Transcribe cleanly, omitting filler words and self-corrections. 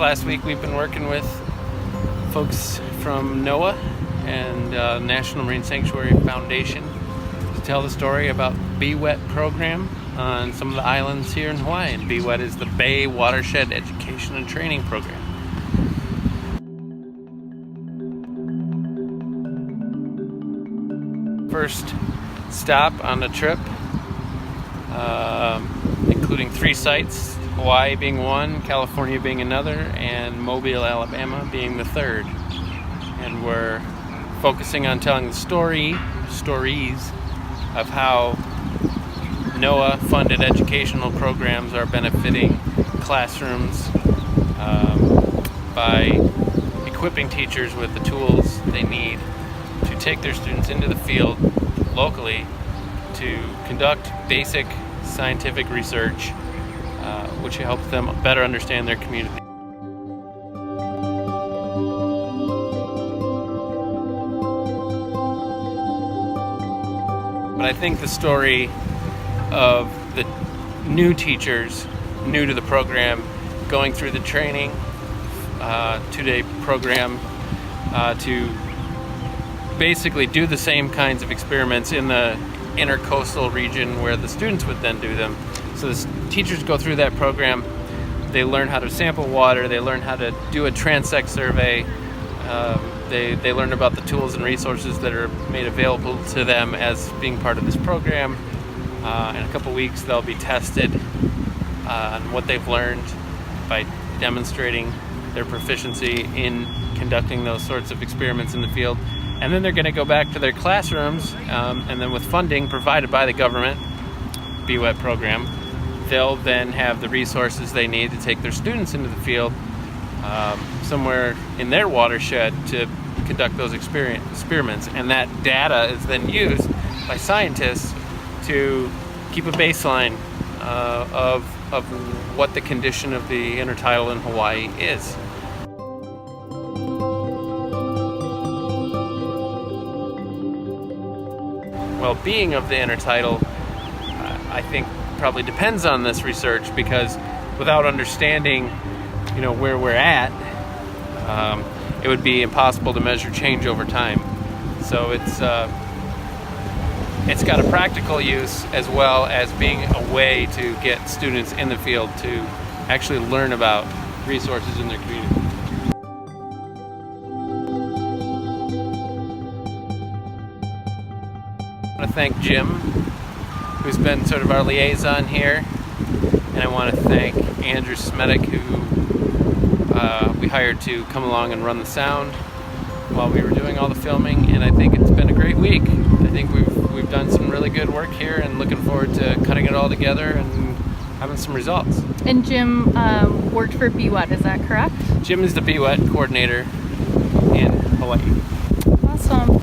last week we've been working with folks from NOAA and National Marine Sanctuary Foundation to tell the story about BWET program on some of the islands here in Hawaii. And BWET is the Bay Watershed Education and Training program. First stop on the trip, including 3 sites, Hawaii being one, California being another, and Mobile, Alabama being the third. And we're focusing on telling the stories of how NOAA-funded educational programs are benefiting classrooms by equipping teachers with the tools they need to take their students into the field locally to conduct basic scientific research, which helps them better understand their community. But I think the story of the new teachers, new to the program, going through the training, 2-day program, to basically do the same kinds of experiments in the intercoastal region where the students would then do them. So the teachers go through that program, they learn how to sample water, they learn how to do a transect survey, they learn about the tools and resources that are made available to them as being part of this program. In a couple weeks they'll be tested on what they've learned by demonstrating their proficiency in conducting those sorts of experiments in the field. And then they're going to go back to their classrooms, and then with funding provided by the government, BWET program, they'll then have the resources they need to take their students into the field somewhere in their watershed to conduct those experiments. And that data is then used by scientists to keep a baseline of what the condition of the intertidal in Hawaii is. Well-being of the intertidal, I think, probably depends on this research, because without understanding, where we're at, it would be impossible to measure change over time. So it's got a practical use as well as being a way to get students in the field to actually learn about resources in their community. I want to thank Jim, who's been sort of our liaison here, and I want to thank Andrew Smetic, who we hired to come along and run the sound while we were doing all the filming. And I think it's been a great week. I think we've done some really good work here, and looking forward to cutting it all together and having some results. And Jim worked for BWET, is that correct? Jim is the BWET coordinator in Hawaii. Awesome.